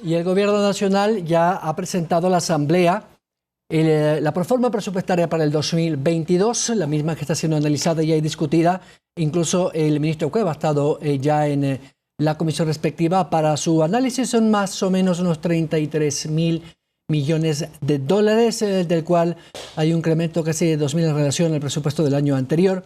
Y el Gobierno Nacional ya ha presentado a la Asamblea la proforma presupuestaria para el 2022, la misma que está siendo analizada y discutida. Incluso el ministro Cueva ha estado ya en la comisión respectiva para su análisis. Son más o menos unos 33.000 millones de dólares, del cual hay un incremento casi de 2.000 en relación al presupuesto del año anterior.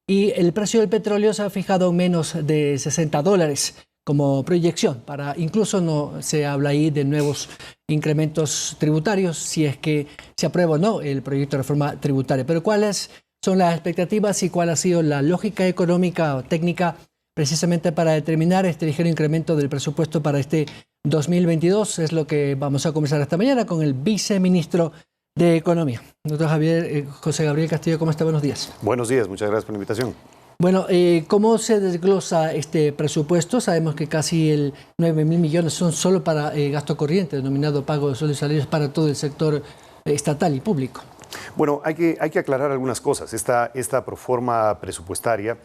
Y el precio del petróleo se ha fijado en menos de $60 como proyección. Incluso no se habla ahí de nuevos incrementos tributarios, si es que se aprueba o no el proyecto de reforma tributaria. Pero ¿cuáles son las expectativas y cuál ha sido la lógica económica o técnica precisamente para determinar este ligero incremento del presupuesto para este 2022? Es lo que vamos a conversar esta mañana con el viceministro de Economía. Doctor José Gabriel Castillo, ¿cómo está? Buenos días. Buenos días, muchas gracias por la invitación. Bueno, ¿cómo se desglosa este presupuesto? Sabemos que casi 9.000 millones son solo para gasto corriente, denominado pago de sueldos y salarios para todo el sector estatal y público. Bueno, hay que aclarar algunas cosas. Esta proforma presupuestaria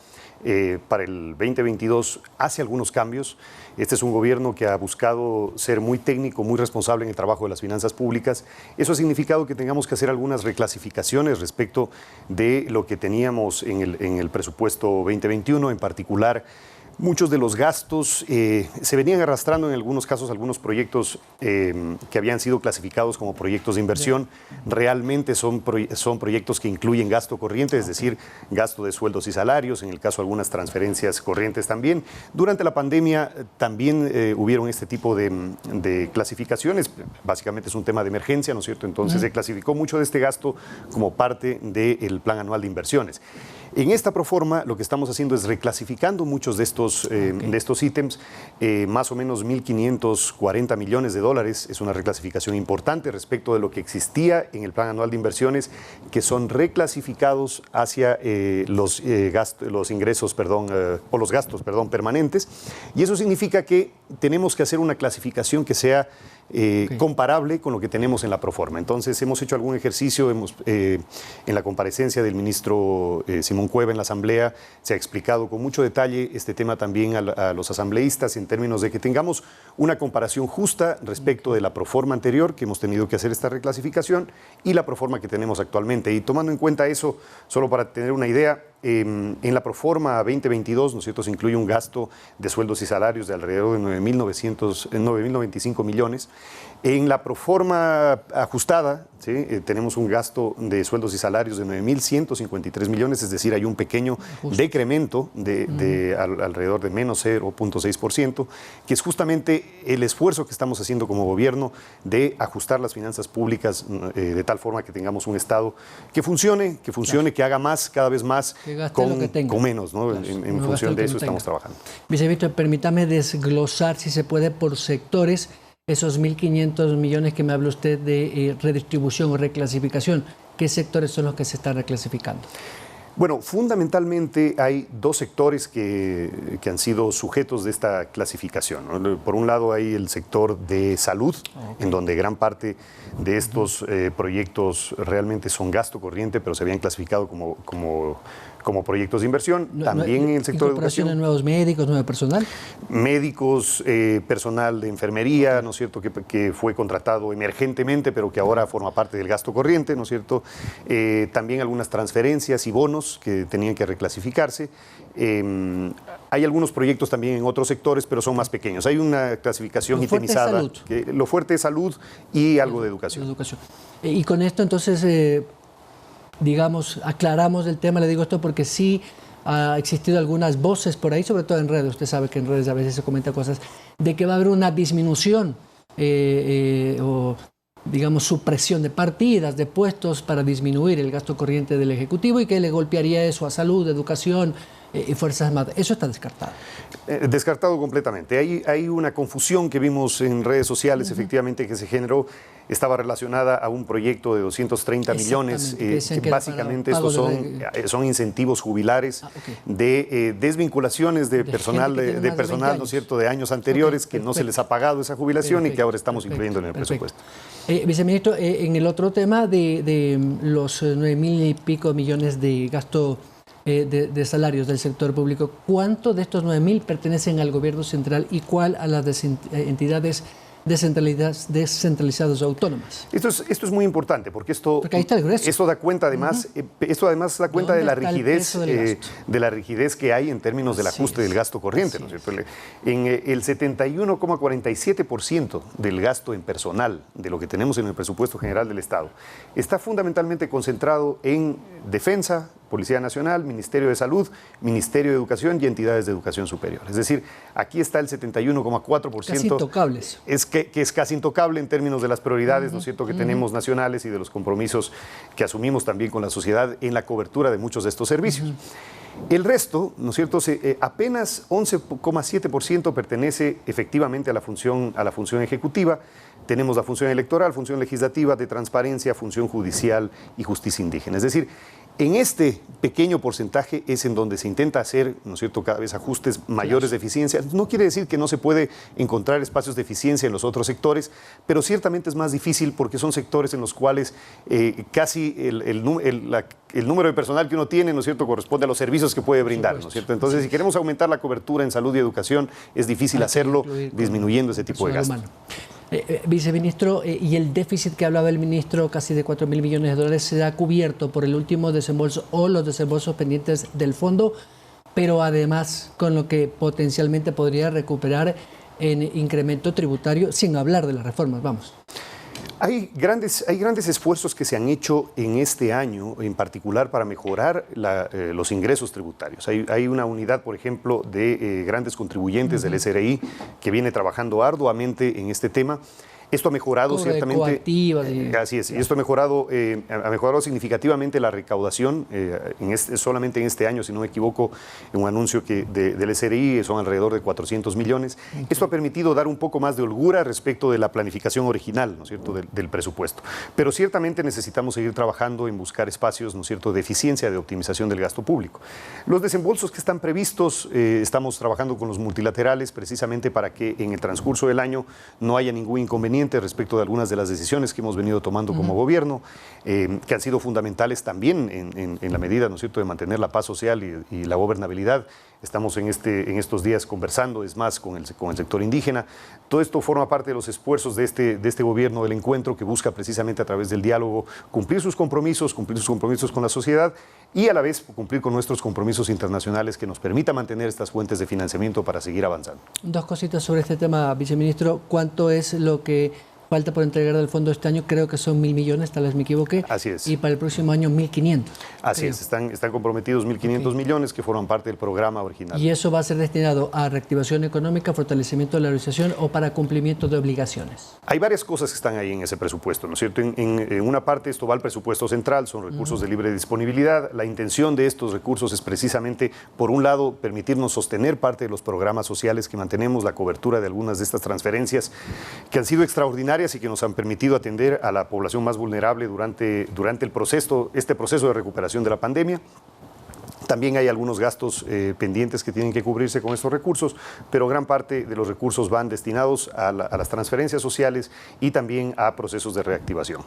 para el 2022 hace algunos cambios. Este es un gobierno que ha buscado ser muy técnico, muy responsable en el trabajo de las finanzas públicas. Eso ha significado que tengamos que hacer algunas reclasificaciones respecto de lo que teníamos en el presupuesto 2021, en particular. Muchos de los gastos se venían arrastrando en algunos casos, algunos proyectos que habían sido clasificados como proyectos de inversión. Realmente son proyectos que incluyen gasto corriente, es decir, gasto de sueldos y salarios, en el caso algunas transferencias corrientes también. Durante la pandemia también hubieron este tipo de clasificaciones. Básicamente es un tema de emergencia, ¿no es cierto? Entonces se clasificó mucho de este gasto como parte del plan anual de inversiones. En esta proforma lo que estamos haciendo es reclasificando muchos de estos ítems, más o menos 1.540 millones de dólares. Es una reclasificación importante respecto de lo que existía en el plan anual de inversiones, que son reclasificados hacia los ingresos, o los gastos, permanentes. Y eso significa que tenemos que hacer una clasificación que sea comparable con lo que tenemos en la proforma. Entonces hemos hecho algún ejercicio, en la comparecencia del ministro Simón Cueva en la Asamblea se ha explicado con mucho detalle este tema también a los asambleístas en términos de que tengamos una comparación justa respecto de la proforma anterior, que hemos tenido que hacer esta reclasificación, y la proforma que tenemos actualmente. Y tomando en cuenta eso, solo para tener una idea, en la proforma 2022, ¿no es cierto?, se incluye un gasto de sueldos y salarios de alrededor de 9.095 millones. En la proforma ajustada, ¿sí?, tenemos un gasto de sueldos y salarios de 9.153 millones, es decir, hay un pequeño decremento de alrededor de menos 0.6%, que es justamente el esfuerzo que estamos haciendo como gobierno de ajustar las finanzas públicas de tal forma que tengamos un Estado que funcione, que haga más, cada vez más, con menos, ¿no? Claro, en función de eso estamos trabajando. Viceministro, permítame desglosar, si se puede, por sectores, esos 1.500 millones que me habla usted de redistribución o reclasificación. ¿Qué sectores son los que se están reclasificando? Bueno, fundamentalmente hay dos sectores que han sido sujetos de esta clasificación, ¿no? Por un lado hay el sector de salud, en donde gran parte de estos proyectos realmente son gasto corriente, pero se habían clasificado como proyectos de inversión. También en el sector de educación. ¿Incorporación de nuevos médicos, nuevo personal? Médicos, personal de enfermería, ¿no es cierto?, que fue contratado emergentemente, pero que ahora forma parte del gasto corriente, ¿no es cierto? También algunas transferencias y bonos que tenían que reclasificarse. Hay algunos proyectos también en otros sectores, pero son más pequeños. Hay una clasificación itemizada. Lo fuerte es salud y algo de educación. Y con esto entonces, digamos, aclaramos el tema. Le digo esto porque sí ha existido algunas voces por ahí, sobre todo en redes. Usted sabe que en redes a veces se comentan cosas de que va a haber una disminución o digamos, supresión de partidas, de puestos para disminuir el gasto corriente del Ejecutivo y que le golpearía eso a salud, educación y Fuerzas Armadas. Eso está descartado. Descartado completamente. Hay una confusión que vimos en redes sociales, efectivamente, que se generó. Estaba relacionada a un proyecto de 230 millones, que básicamente estos son incentivos jubilares de desvinculaciones de personal, ¿no es cierto?, de años anteriores, que no se les ha pagado esa jubilación y que ahora estamos incluyendo en el presupuesto. Viceministro, en el otro tema de los 9.000 y pico millones de gasto de salarios del sector público, ¿cuánto de estos 9.000 pertenecen al gobierno central y cuál a las entidades descentralizadas o autónomas. Esto es muy importante porque ahí está el grueso. Esto da cuenta además, esto además da cuenta de la rigidez que hay en términos del ajuste del gasto corriente, ¿no es cierto? En el 71,47% del gasto en personal de lo que tenemos en el presupuesto general del Estado está fundamentalmente concentrado en defensa, Policía Nacional, Ministerio de Salud, Ministerio de Educación y entidades de educación superior. Es decir, aquí está el 71,4%. Casi intocables. Que es casi intocable en términos de las prioridades, ¿no es cierto?, que tenemos nacionales y de los compromisos que asumimos también con la sociedad en la cobertura de muchos de estos servicios. El resto, ¿no es cierto?, apenas 11,7% pertenece efectivamente a la función ejecutiva. Tenemos la función electoral, función legislativa, de transparencia, función judicial y justicia indígena. Es decir, en este pequeño porcentaje es en donde se intenta hacer, ¿no es cierto?, cada vez ajustes mayores de eficiencia. No quiere decir que no se puede encontrar espacios de eficiencia en los otros sectores, pero ciertamente es más difícil porque son sectores en los cuales casi el número de personal que uno tiene, ¿no es cierto?, corresponde a los servicios que puede brindar, ¿no es cierto? Entonces, si queremos aumentar la cobertura en salud y educación, es difícil hacerlo disminuyendo ese tipo de gastos. Viceministro, y el déficit que hablaba el ministro, casi de 4.000 millones de dólares, será cubierto por el último desembolso o los desembolsos pendientes del fondo, pero además con lo que potencialmente podría recuperar en incremento tributario, sin hablar de las reformas, vamos. Hay grandes esfuerzos que se han hecho en este año, en particular para mejorar los ingresos tributarios. Hay una unidad, por ejemplo, de grandes contribuyentes del SRI que viene trabajando arduamente en este tema. Esto ha mejorado ciertamente. Así es, y esto ha mejorado significativamente la recaudación, solamente en este año, si no me equivoco, en un anuncio del SRI son alrededor de 400 millones. Esto ha permitido dar un poco más de holgura respecto de la planificación original, ¿no es cierto?, del presupuesto. Pero ciertamente necesitamos seguir trabajando en buscar espacios, ¿no es cierto?, de eficiencia, de optimización del gasto público. Los desembolsos que están previstos, estamos trabajando con los multilaterales precisamente para que en el transcurso del año no haya ningún inconveniente respecto de algunas de las decisiones que hemos venido tomando como gobierno, que han sido fundamentales también en la medida, ¿no es cierto?, de mantener la paz social y la gobernabilidad. Estamos en estos días conversando, es más, con el sector indígena. Todo esto forma parte de los esfuerzos de este gobierno del encuentro, que busca precisamente a través del diálogo cumplir sus compromisos con la sociedad y a la vez cumplir con nuestros compromisos internacionales que nos permita mantener estas fuentes de financiamiento para seguir avanzando. Dos cositas sobre este tema, viceministro. ¿Cuánto es lo que falta por entregar del fondo este año? Creo que son 1.000 millones, tal vez me equivoque. Así es. Y para el próximo año 1.500. Así es, están comprometidos 1.500 millones que forman parte del programa original. ¿Y eso va a ser destinado a reactivación económica, fortalecimiento de la organización o para cumplimiento de obligaciones? Hay varias cosas que están ahí en ese presupuesto, ¿no es cierto? En una parte esto va al presupuesto central, son recursos de libre disponibilidad. La intención de estos recursos es precisamente, por un lado, permitirnos sostener parte de los programas sociales que mantenemos, la cobertura de algunas de estas transferencias que han sido extraordinarias y que nos han permitido atender a la población más vulnerable durante este proceso de recuperación de la pandemia. También hay algunos gastos pendientes que tienen que cubrirse con estos recursos, pero gran parte de los recursos van destinados a las transferencias sociales y también a procesos de reactivación.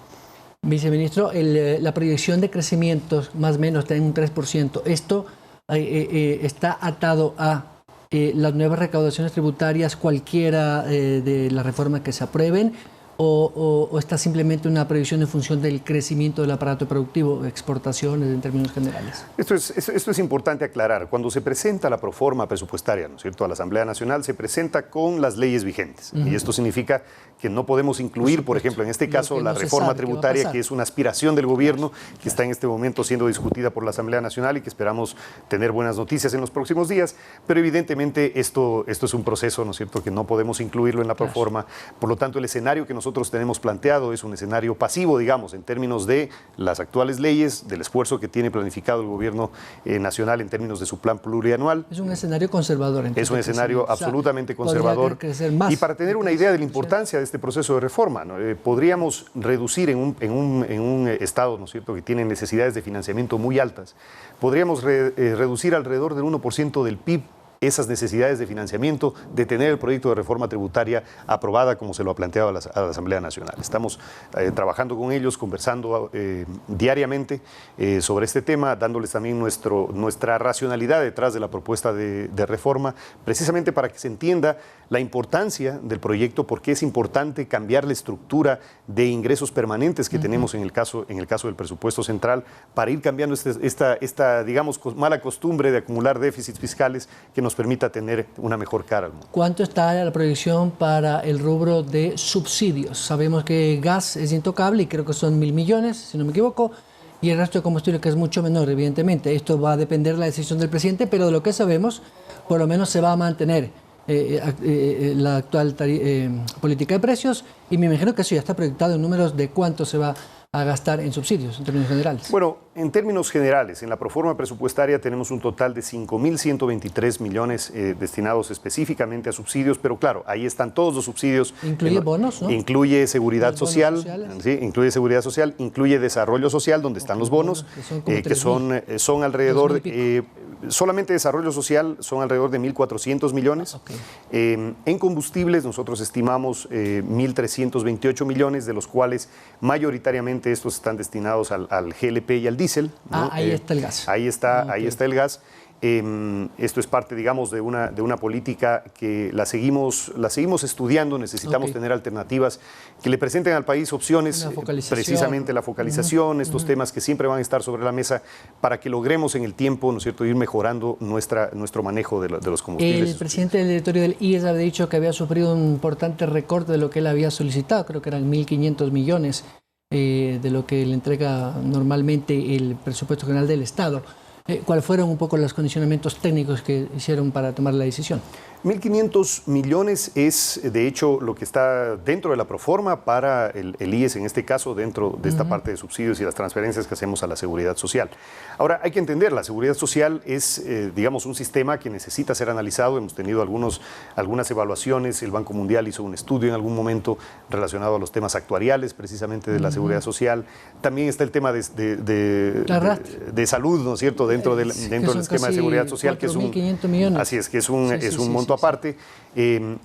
Viceministro, la proyección de crecimiento más o menos de un 3%, ¿esto está atado a las nuevas recaudaciones tributarias, cualquiera de las reformas que se aprueben, o está simplemente una previsión en función del crecimiento del aparato productivo, exportaciones en términos generales? Esto es importante aclarar. Cuando se presenta la proforma presupuestaria, ¿no es cierto?, a la Asamblea Nacional, se presenta con las leyes vigentes. Y esto significa que no podemos incluir, por ejemplo, en este caso, la reforma tributaria, que es una aspiración del gobierno, que está en este momento siendo discutida por la Asamblea Nacional y que esperamos tener buenas noticias en los próximos días. Pero evidentemente esto es un proceso, ¿no es cierto?, que no podemos incluirlo en la proforma. Por lo tanto, el escenario que nosotros tenemos planteado es un escenario pasivo, digamos, en términos de las actuales leyes, del esfuerzo que tiene planificado el gobierno nacional en términos de su plan plurianual. Es un escenario conservador. Entonces, es un escenario absolutamente conservador. Más. Y para tener una idea de la importancia de este proceso de reforma, ¿no?, podríamos reducir en un estado, ¿no es cierto?, que tiene necesidades de financiamiento muy altas, podríamos reducir alrededor del 1% del PIB esas necesidades de financiamiento, de tener el proyecto de reforma tributaria aprobada como se lo ha planteado a la Asamblea Nacional. Estamos trabajando con ellos, conversando diariamente sobre este tema, dándoles también nuestra racionalidad detrás de la propuesta de reforma, precisamente para que se entienda la importancia del proyecto, porque es importante cambiar la estructura de ingresos permanentes que tenemos en el caso del presupuesto central, para ir cambiando esta digamos, mala costumbre de acumular déficits fiscales que nos permita tener una mejor cara al mundo. ¿Cuánto está la proyección para el rubro de subsidios? Sabemos que gas es intocable y creo que son 1.000 millones, si no me equivoco, y el resto de combustible que es mucho menor, evidentemente. Esto va a depender de la decisión del presidente, pero de lo que sabemos, por lo menos se va a mantener la actual política de precios, y me imagino que eso ya está proyectado en números de cuánto se va a gastar en subsidios, en términos generales. Bueno, en términos generales, en la proforma presupuestaria tenemos un total de 5.123 millones destinados específicamente a subsidios, pero claro, ahí están todos los subsidios. Incluye bonos, ¿no? Incluye seguridad social, sí, incluye seguridad social, incluye desarrollo social, donde están los bonos, que son alrededor, solamente desarrollo social son alrededor de 1.400 millones. En combustibles nosotros estimamos 1.328 millones, de los cuales mayoritariamente estos están destinados al GLP y al diésel, ¿no? Ahí está el gas. Ahí está el gas. Esto es parte, digamos, de una política que la seguimos estudiando. Necesitamos tener alternativas que le presenten al país opciones, precisamente la focalización, estos temas que siempre van a estar sobre la mesa para que logremos en el tiempo, ¿no es cierto?, ir mejorando nuestro manejo de los combustibles. El presidente del directorio del IES había dicho que había sufrido un importante recorte de lo que él había solicitado, creo que eran 1.500 millones de lo que le entrega normalmente el presupuesto general del Estado. ¿Cuáles fueron un poco los condicionamientos técnicos que hicieron para tomar la decisión? 1.500 millones es, de hecho, lo que está dentro de la proforma para el IES, en este caso, dentro de esta parte de subsidios y las transferencias que hacemos a la seguridad social. Ahora, hay que entender, la seguridad social es, digamos, un sistema que necesita ser analizado. Hemos tenido algunas evaluaciones. El Banco Mundial hizo un estudio en algún momento relacionado a los temas actuariales, precisamente de la seguridad social. También está el tema de salud, ¿no es cierto?, dentro del esquema de seguridad social, que es 4.500 millones. Así es, que es un monto aparte.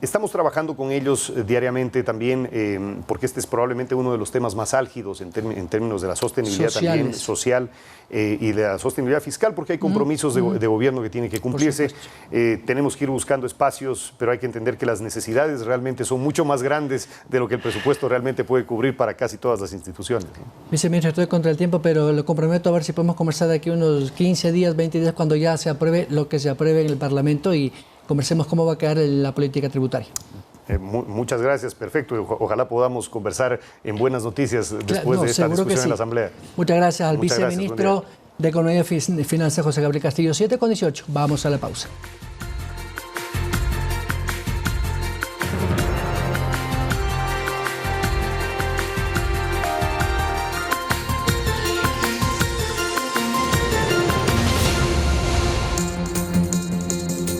Estamos trabajando con ellos diariamente también, porque este es probablemente uno de los temas más álgidos en términos de la sostenibilidad también social y de la sostenibilidad fiscal, porque hay compromisos de gobierno que tienen que cumplirse. Tenemos que ir buscando espacios, pero hay que entender que las necesidades realmente son mucho más grandes de lo que el presupuesto realmente puede cubrir para casi todas las instituciones, ¿no? Viceministro, estoy contra el tiempo, pero lo comprometo a ver si podemos conversar de aquí unos 15 días, 20 días, cuando ya se apruebe lo que se apruebe en el Parlamento y conversemos cómo va a quedar la política tributaria. Muchas gracias, perfecto. Ojalá podamos conversar en buenas noticias después de esta discusión en la Asamblea. Muchas gracias al viceministro de Economía y Finanzas, José Gabriel Castillo. 7:18, vamos a la pausa.